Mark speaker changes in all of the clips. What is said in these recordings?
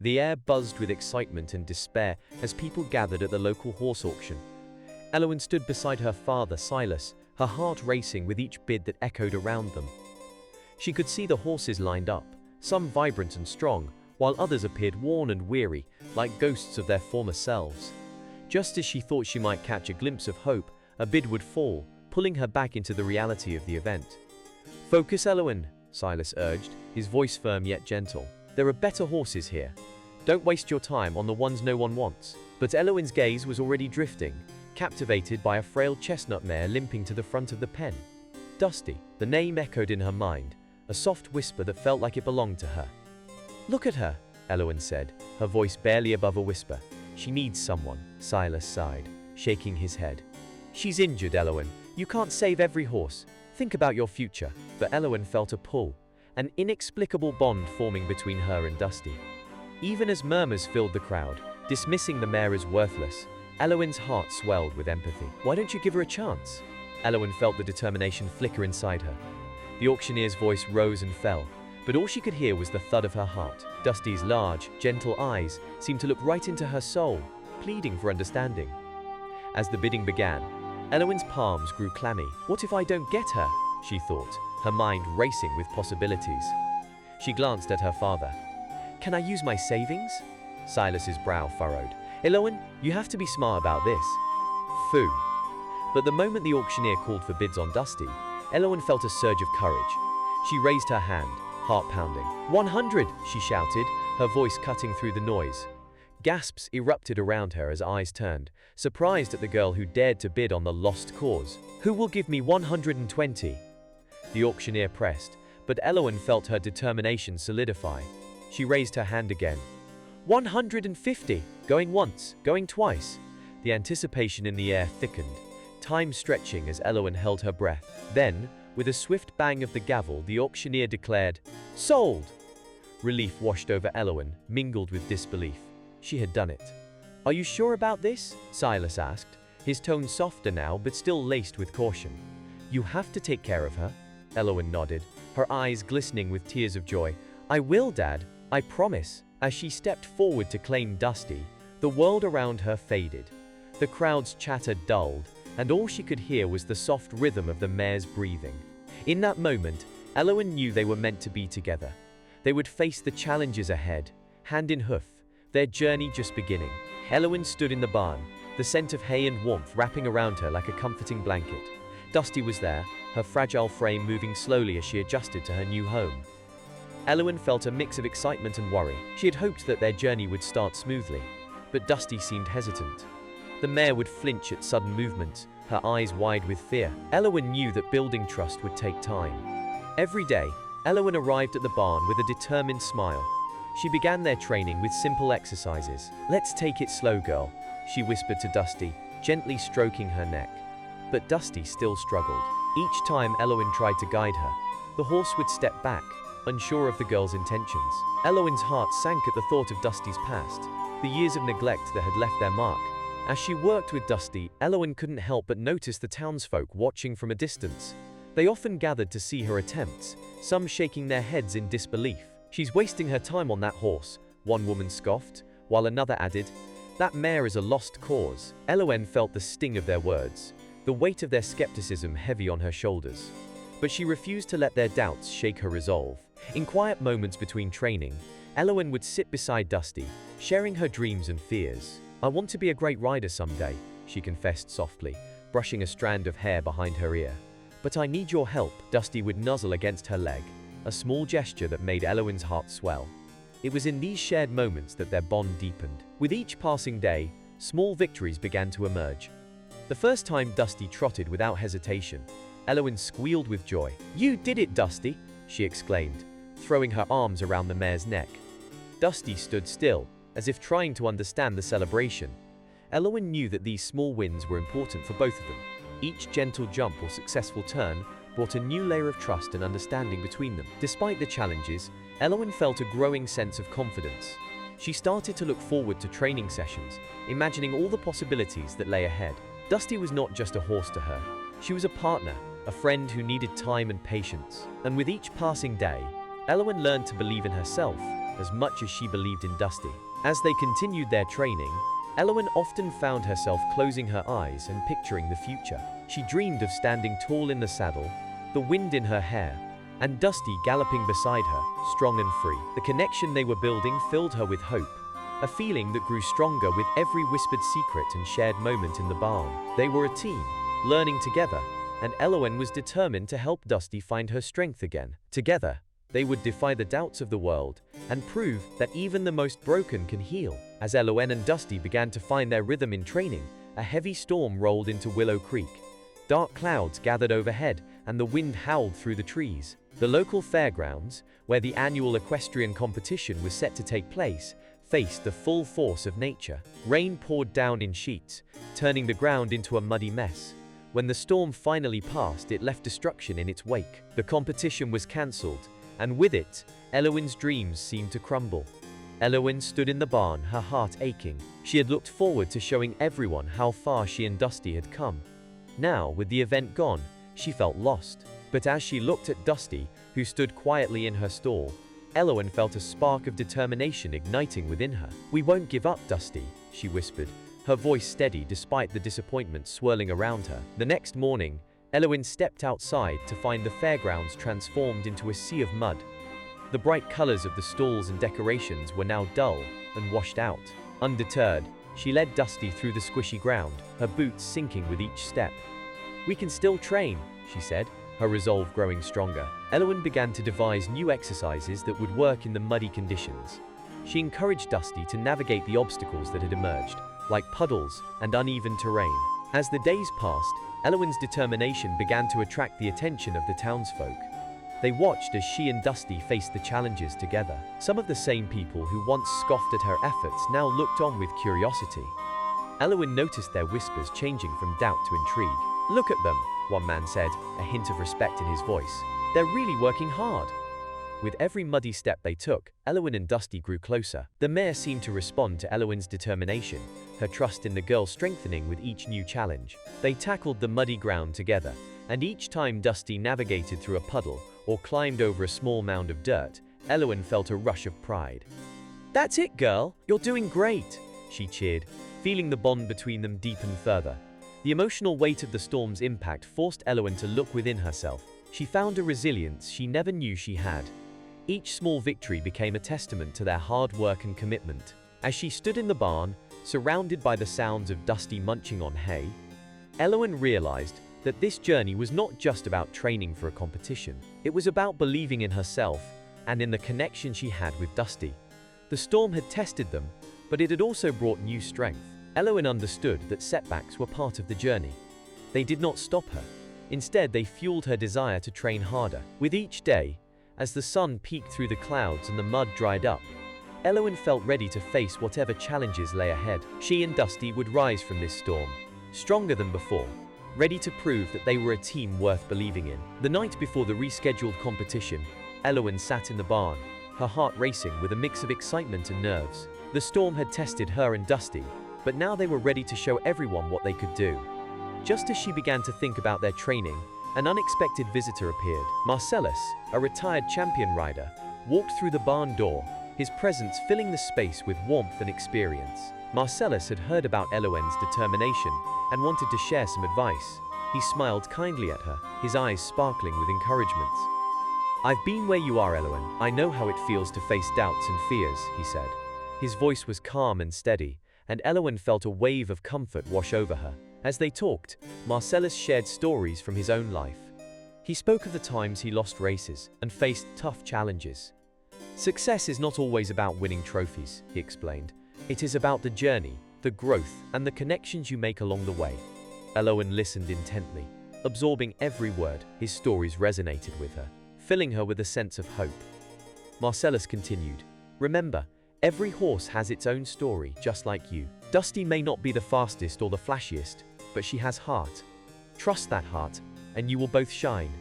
Speaker 1: The air buzzed with excitement and despair as people gathered at the local horse auction. Elowen stood beside her father, Silas, her heart racing with each bid that echoed around them. She could see the horses lined up, some vibrant and strong, while others appeared worn and weary, like ghosts of their former selves. Just as she thought she might catch a glimpse of hope, a bid would fall, pulling her back into the reality of the event. "Focus, Elowen," Silas urged, his voice firm yet gentle. "There are better horses here. Don't waste your time on the ones no one wants." But Elowen's gaze was already drifting, captivated by a frail chestnut mare limping to the front of the pen. Dusty, the name echoed in her mind, a soft whisper that felt like it belonged to her. "Look at her," Elowen said, her voice barely above a whisper. "She needs someone," Silas sighed, shaking his head. "She's injured, Elowen. You can't save every horse. Think about your future." But Elowen felt a pull, an inexplicable bond forming between her and Dusty. Even as murmurs filled the crowd, dismissing the mare as worthless, Elowen's heart swelled with empathy. "Why don't you give her a chance?" Elowen felt the determination flicker inside her. The auctioneer's voice rose and fell, but all she could hear was the thud of her heart. Dusty's large, gentle eyes seemed to look right into her soul, pleading for understanding. As the bidding began, Elowen's palms grew clammy. "What if I don't get her?" she thought, her mind racing with possibilities. She glanced at her father. "Can I use my savings?" Silas's brow furrowed. "Elowen, you have to be smart about this." Phoo. But the moment the auctioneer called for bids on Dusty, Elowen felt a surge of courage. She raised her hand, heart pounding. 100, she shouted, her voice cutting through the noise. Gasps erupted around her as eyes turned, surprised at the girl who dared to bid on the lost cause. "Who will give me 120? The auctioneer pressed, but Elowen felt her determination solidify. She raised her hand again. 150! Going once, going twice. The anticipation in the air thickened, time stretching as Elowen held her breath. Then, with a swift bang of the gavel, the auctioneer declared, "Sold!" Relief washed over Elowen, mingled with disbelief. She had done it. "Are you sure about this?" Silas asked, his tone softer now but still laced with caution. "You have to take care of her." Elowen nodded, her eyes glistening with tears of joy. "I will, Dad. I promise." As she stepped forward to claim Dusty, the world around her faded. The crowd's chatter dulled, and all she could hear was the soft rhythm of the mare's breathing. In that moment, Elowen knew they were meant to be together. They would face the challenges ahead, hand in hoof, their journey just beginning. Elowen stood in the barn, the scent of hay and warmth wrapping around her like a comforting blanket. Dusty was there, her fragile frame moving slowly as she adjusted to her new home. Elowen felt a mix of excitement and worry. She had hoped that their journey would start smoothly, but Dusty seemed hesitant. The mare would flinch at sudden movements, her eyes wide with fear. Elowen knew that building trust would take time. Every day, Elowen arrived at the barn with a determined smile. She began their training with simple exercises. "Let's take it slow, girl," she whispered to Dusty, gently stroking her neck. But Dusty still struggled. Each time Elowen tried to guide her, the horse would step back, unsure of the girl's intentions. Elowen's heart sank at the thought of Dusty's past, the years of neglect that had left their mark. As she worked with Dusty, Elowen couldn't help but notice the townsfolk watching from a distance. They often gathered to see her attempts, some shaking their heads in disbelief. "She's wasting her time on that horse," one woman scoffed, while another added, "That mare is a lost cause." Elowen felt the sting of their words, the weight of their skepticism heavy on her shoulders. But she refused to let their doubts shake her resolve. In quiet moments between training, Elowen would sit beside Dusty, sharing her dreams and fears. "I want to be a great rider someday," she confessed softly, brushing a strand of hair behind her ear. "But I need your help." Dusty would nuzzle against her leg, a small gesture that made Elowen's heart swell. It was in these shared moments that their bond deepened. With each passing day, small victories began to emerge. The first time Dusty trotted without hesitation, Elowen squealed with joy. "You did it, Dusty!" she exclaimed, throwing her arms around the mare's neck. Dusty stood still, as if trying to understand the celebration. Elowen knew that these small wins were important for both of them. Each gentle jump or successful turn brought a new layer of trust and understanding between them. Despite the challenges, Elowen felt a growing sense of confidence. She started to look forward to training sessions, imagining all the possibilities that lay ahead. Dusty was not just a horse to her. She was a partner, a friend who needed time and patience. And with each passing day, Elowen learned to believe in herself, as much as she believed in Dusty. As they continued their training, Elowen often found herself closing her eyes and picturing the future. She dreamed of standing tall in the saddle, the wind in her hair, and Dusty galloping beside her, strong and free. The connection they were building filled her with hope, a feeling that grew stronger with every whispered secret and shared moment in the barn. They were a team, learning together, and Elowen was determined to help Dusty find her strength again. Together, they would defy the doubts of the world and prove that even the most broken can heal. As Elowen and Dusty began to find their rhythm in training, a heavy storm rolled into Willow Creek. Dark clouds gathered overhead, and the wind howled through the trees. The local fairgrounds, where the annual equestrian competition was set to take place, faced the full force of nature. Rain poured down in sheets, turning the ground into a muddy mess. When the storm finally passed, it left destruction in its wake. The competition was cancelled, and with it, Elowen's dreams seemed to crumble. Elowen stood in the barn, her heart aching. She had looked forward to showing everyone how far she and Dusty had come. Now, with the event gone, she felt lost. But as she looked at Dusty, who stood quietly in her stall, Elowen felt a spark of determination igniting within her. "We won't give up, Dusty," she whispered, her voice steady despite the disappointment swirling around her. The next morning, Elowen stepped outside to find the fairgrounds transformed into a sea of mud. The bright colors of the stalls and decorations were now dull and washed out. Undeterred, she led Dusty through the squishy ground, her boots sinking with each step. "We can still train," she said, her resolve growing stronger. Elowen began to devise new exercises that would work in the muddy conditions. She encouraged Dusty to navigate the obstacles that had emerged, like puddles and uneven terrain. As the days passed, Elowen's determination began to attract the attention of the townsfolk. They watched as she and Dusty faced the challenges together. Some of the same people who once scoffed at her efforts now looked on with curiosity. Elowen noticed their whispers changing from doubt to intrigue. "Look at them," one man said, a hint of respect in his voice. "They're really working hard." With every muddy step they took, Elowen and Dusty grew closer. The mare seemed to respond to Elowen's determination, her trust in the girl strengthening with each new challenge. They tackled the muddy ground together, and each time Dusty navigated through a puddle or climbed over a small mound of dirt, Elowen felt a rush of pride. "That's it, girl! You're doing great!" she cheered, feeling the bond between them deepen further. The emotional weight of the storm's impact forced Elowen to look within herself. She found a resilience she never knew she had. Each small victory became a testament to their hard work and commitment. As she stood in the barn, surrounded by the sounds of Dusty munching on hay, Elowen realized that this journey was not just about training for a competition. It was about believing in herself and in the connection she had with Dusty. The storm had tested them, but it had also brought new strength. Elowen understood that setbacks were part of the journey. They did not stop her. Instead, they fueled her desire to train harder. With each day, as the sun peeked through the clouds and the mud dried up, Elowen felt ready to face whatever challenges lay ahead. She and Dusty would rise from this storm, stronger than before, ready to prove that they were a team worth believing in. The night before the rescheduled competition, Elowen sat in the barn, her heart racing with a mix of excitement and nerves. The storm had tested her and Dusty, but now they were ready to show everyone what they could do. Just as she began to think about their training, an unexpected visitor appeared. Marcellus, a retired champion rider, walked through the barn door, his presence filling the space with warmth and experience. Marcellus had heard about Elowen's determination and wanted to share some advice. He smiled kindly at her, his eyes sparkling with encouragement. "I've been where you are, Elowen. I know how it feels to face doubts and fears," he said. His voice was calm and steady, and Elowen felt a wave of comfort wash over her. As they talked, Marcellus shared stories from his own life. He spoke of the times he lost races and faced tough challenges. "Success is not always about winning trophies," he explained. "It is about the journey, the growth, and the connections you make along the way." Elowen listened intently, absorbing every word. His stories resonated with her, filling her with a sense of hope. Marcellus continued, "Remember, every horse has its own story, just like you. Dusty may not be the fastest or the flashiest, but she has heart. Trust that heart, and you will both shine."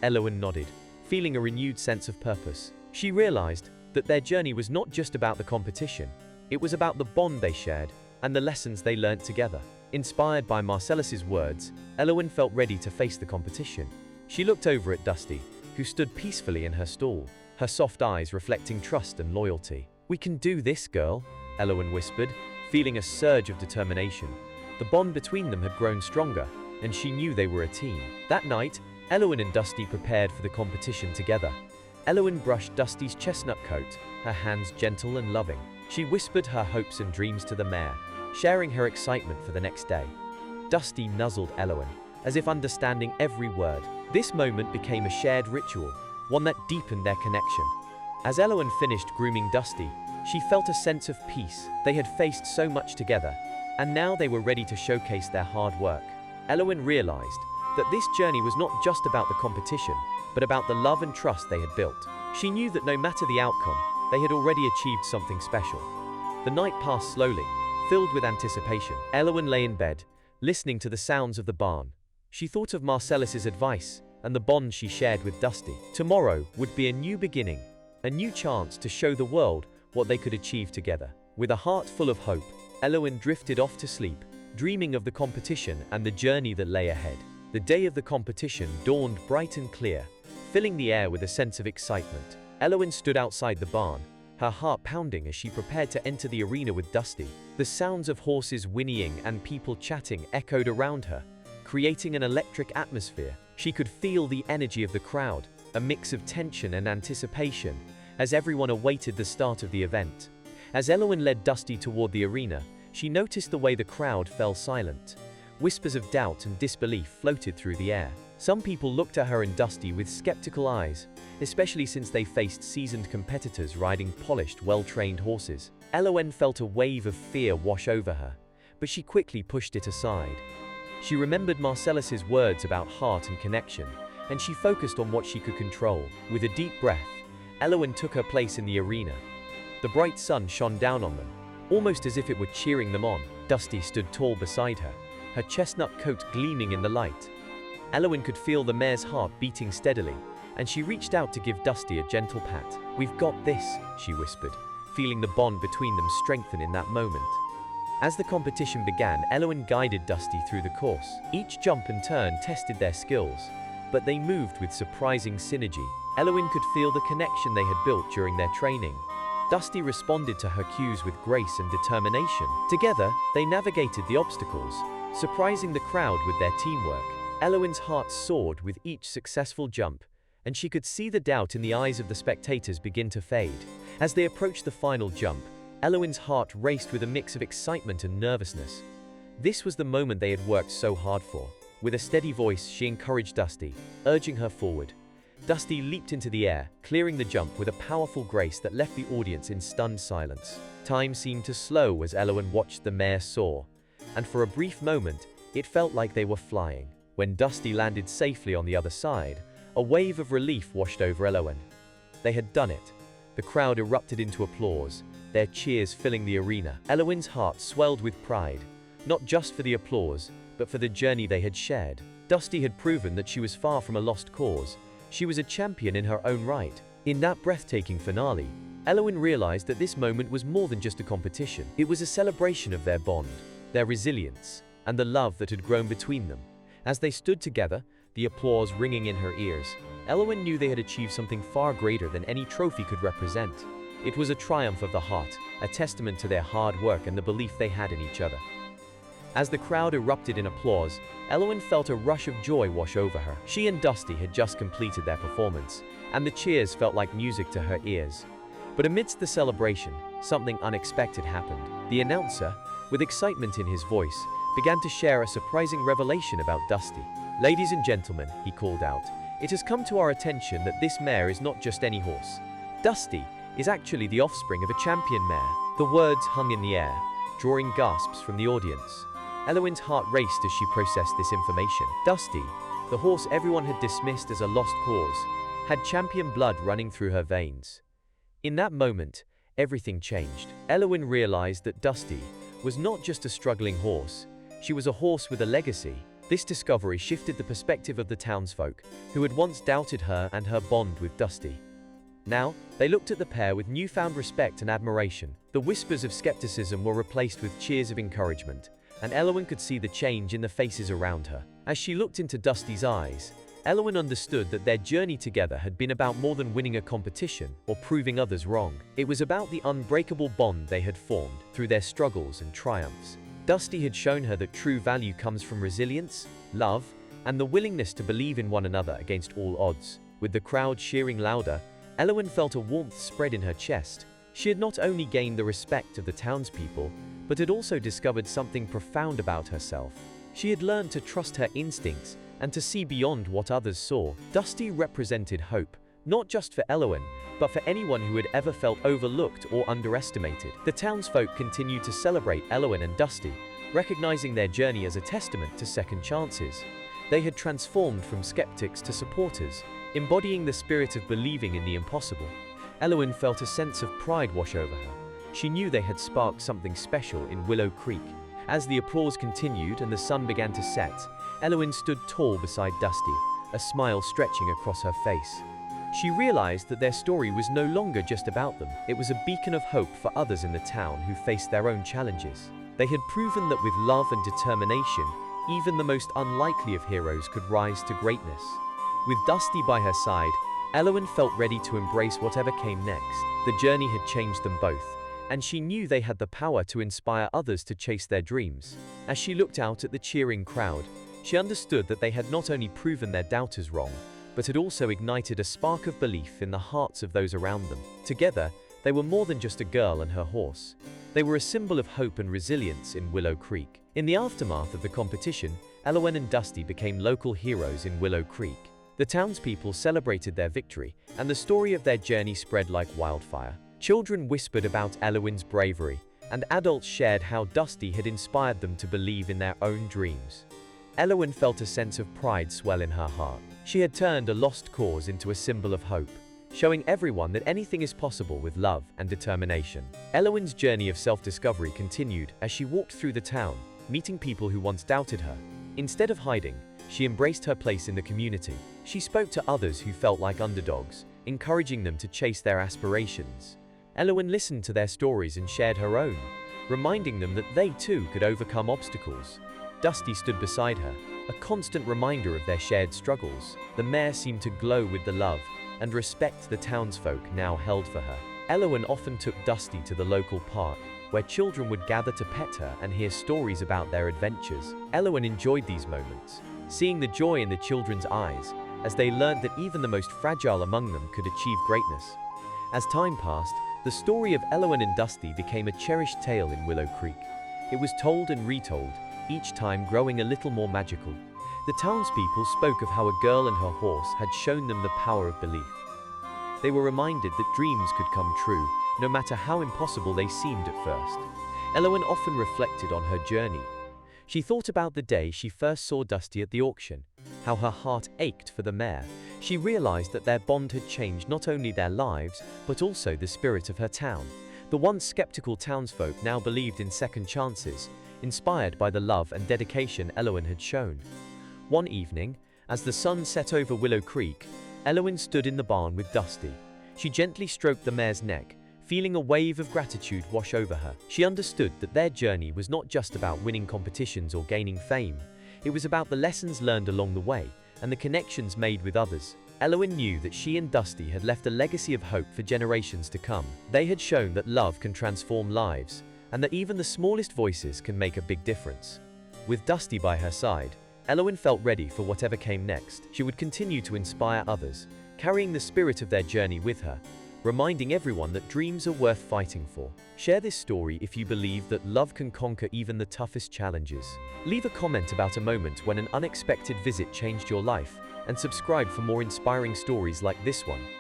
Speaker 1: Elowen nodded, feeling a renewed sense of purpose. She realized that their journey was not just about the competition. It was about the bond they shared and the lessons they learned together. Inspired by Marcellus's words, Elowen felt ready to face the competition. She looked over at Dusty, who stood peacefully in her stall, her soft eyes reflecting trust and loyalty. "We can do this, girl," Elowen whispered, feeling a surge of determination. The bond between them had grown stronger, and she knew they were a team. That night, Elowen and Dusty prepared for the competition together. Elowen brushed Dusty's chestnut coat, her hands gentle and loving. She whispered her hopes and dreams to the mare, sharing her excitement for the next day. Dusty nuzzled Elowen, as if understanding every word. This moment became a shared ritual, one that deepened their connection. As Elowen finished grooming Dusty, she felt a sense of peace. They had faced so much together, and now they were ready to showcase their hard work. Elowen realized that this journey was not just about the competition, but about the love and trust they had built. She knew that no matter the outcome, they had already achieved something special. The night passed slowly, filled with anticipation. Elowen lay in bed, listening to the sounds of the barn. She thought of Marcellus's advice and the bond she shared with Dusty. Tomorrow would be a new beginning, a new chance to show the world what they could achieve together. With a heart full of hope, Elowen drifted off to sleep, dreaming of the competition and the journey that lay ahead. The day of the competition dawned bright and clear, filling the air with a sense of excitement. Elowen stood outside the barn, her heart pounding as she prepared to enter the arena with Dusty. The sounds of horses whinnying and people chatting echoed around her, creating an electric atmosphere. She could feel the energy of the crowd, a mix of tension and anticipation, as everyone awaited the start of the event. As Elowen led Dusty toward the arena, she noticed the way the crowd fell silent. Whispers of doubt and disbelief floated through the air. Some people looked at her and Dusty with skeptical eyes, especially since they faced seasoned competitors riding polished, well-trained horses. Elowen felt a wave of fear wash over her, but she quickly pushed it aside. She remembered Marcellus's words about heart and connection, and she focused on what she could control. With a deep breath, Elowen took her place in the arena. The bright sun shone down on them, almost as if it were cheering them on. Dusty stood tall beside her, her chestnut coat gleaming in the light. Elowen could feel the mare's heart beating steadily, and she reached out to give Dusty a gentle pat. "We've got this," she whispered, feeling the bond between them strengthen in that moment. As the competition began, Elowen guided Dusty through the course. Each jump and turn tested their skills, but they moved with surprising synergy. Elowen could feel the connection they had built during their training. Dusty responded to her cues with grace and determination. Together, they navigated the obstacles, surprising the crowd with their teamwork. Elowen's heart soared with each successful jump, and she could see the doubt in the eyes of the spectators begin to fade. As they approached the final jump, Elowen's heart raced with a mix of excitement and nervousness. This was the moment they had worked so hard for. With a steady voice, she encouraged Dusty, urging her forward. Dusty leaped into the air, clearing the jump with a powerful grace that left the audience in stunned silence. Time seemed to slow as Elowen watched the mare soar, and for a brief moment, it felt like they were flying. When Dusty landed safely on the other side, a wave of relief washed over Elowen. They had done it. The crowd erupted into applause, their cheers filling the arena. Elowen's heart swelled with pride, not just for the applause, but for the journey they had shared. Dusty had proven that she was far from a lost cause. She was a champion in her own right. In that breathtaking finale, Elowen realized that this moment was more than just a competition. It was a celebration of their bond, their resilience, and the love that had grown between them. As they stood together, the applause ringing in her ears, Elowen knew they had achieved something far greater than any trophy could represent. It was a triumph of the heart, a testament to their hard work and the belief they had in each other. As the crowd erupted in applause, Elowen felt a rush of joy wash over her. She and Dusty had just completed their performance, and the cheers felt like music to her ears. But amidst the celebration, something unexpected happened. The announcer, with excitement in his voice, began to share a surprising revelation about Dusty. "Ladies and gentlemen," he called out, "it has come to our attention that this mare is not just any horse. Dusty is actually the offspring of a champion mare." The words hung in the air, drawing gasps from the audience. Elowen's heart raced as she processed this information. Dusty, the horse everyone had dismissed as a lost cause, had champion blood running through her veins. In that moment, everything changed. Elowen realized that Dusty was not just a struggling horse, she was a horse with a legacy. This discovery shifted the perspective of the townsfolk, who had once doubted her and her bond with Dusty. Now, they looked at the pair with newfound respect and admiration. The whispers of skepticism were replaced with cheers of encouragement, and Elowen could see the change in the faces around her. As she looked into Dusty's eyes, Elowyn understood that their journey together had been about more than winning a competition or proving others wrong. It was about the unbreakable bond they had formed through their struggles and triumphs. Dusty had shown her that true value comes from resilience, love, and the willingness to believe in one another against all odds. With the crowd cheering louder, Elowyn felt a warmth spread in her chest. She had not only gained the respect of the townspeople, but had also discovered something profound about herself. She had learned to trust her instincts and to see beyond what others saw. Dusty represented hope, not just for Elowyn, but for anyone who had ever felt overlooked or underestimated. The townsfolk continued to celebrate Elowyn and Dusty, recognizing their journey as a testament to second chances. They had transformed from skeptics to supporters, embodying the spirit of believing in the impossible. Elowyn felt a sense of pride wash over her. She knew they had sparked something special in Willow Creek. As the applause continued and the sun began to set, Elowyn stood tall beside Dusty, a smile stretching across her face. She realized that their story was no longer just about them. It was a beacon of hope for others in the town who faced their own challenges. They had proven that with love and determination, even the most unlikely of heroes could rise to greatness. With Dusty by her side, Elowyn felt ready to embrace whatever came next. The journey had changed them both, and she knew they had the power to inspire others to chase their dreams. As she looked out at the cheering crowd, she understood that they had not only proven their doubters wrong, but had also ignited a spark of belief in the hearts of those around them. Together, they were more than just a girl and her horse. They were a symbol of hope and resilience in Willow Creek. In the aftermath of the competition, Elowyn and Dusty became local heroes in Willow Creek. The townspeople celebrated their victory, and the story of their journey spread like wildfire. Children whispered about Elowyn's bravery, and adults shared how Dusty had inspired them to believe in their own dreams. Elowyn felt a sense of pride swell in her heart. She had turned a lost cause into a symbol of hope, showing everyone that anything is possible with love and determination. Elowyn's journey of self-discovery continued as she walked through the town, meeting people who once doubted her. Instead of hiding, she embraced her place in the community. She spoke to others who felt like underdogs, encouraging them to chase their aspirations. Elowyn listened to their stories and shared her own, reminding them that they too could overcome obstacles. Dusty stood beside her, a constant reminder of their shared struggles. The mare seemed to glow with the love and respect the townsfolk now held for her. Elowyn often took Dusty to the local park, where children would gather to pet her and hear stories about their adventures. Elowyn enjoyed these moments, seeing the joy in the children's eyes as they learned that even the most fragile among them could achieve greatness. As time passed, the story of Elowyn and Dusty became a cherished tale in Willow Creek. It was told and retold, each time growing a little more magical. The townspeople spoke of how a girl and her horse had shown them the power of belief. They were reminded that dreams could come true, no matter how impossible they seemed at first. Elowyn often reflected on her journey. She thought about the day she first saw Dusty at the auction, how her heart ached for the mare. She realized that their bond had changed not only their lives, but also the spirit of her town. The once skeptical townsfolk now believed in second chances, inspired by the love and dedication Elowyn had shown. One evening, as the sun set over Willow Creek, Elowyn stood in the barn with Dusty. She gently stroked the mare's neck, feeling a wave of gratitude wash over her. She understood that their journey was not just about winning competitions or gaining fame. It was about the lessons learned along the way and the connections made with others. Elowyn knew that she and Dusty had left a legacy of hope for generations to come. They had shown that love can transform lives, and that even the smallest voices can make a big difference. With Dusty by her side, Elowyn felt ready for whatever came next. She would continue to inspire others, carrying the spirit of their journey with her, reminding everyone that dreams are worth fighting for. Share this story if you believe that love can conquer even the toughest challenges. Leave a comment about a moment when an unexpected visit changed your life, and subscribe for more inspiring stories like this one.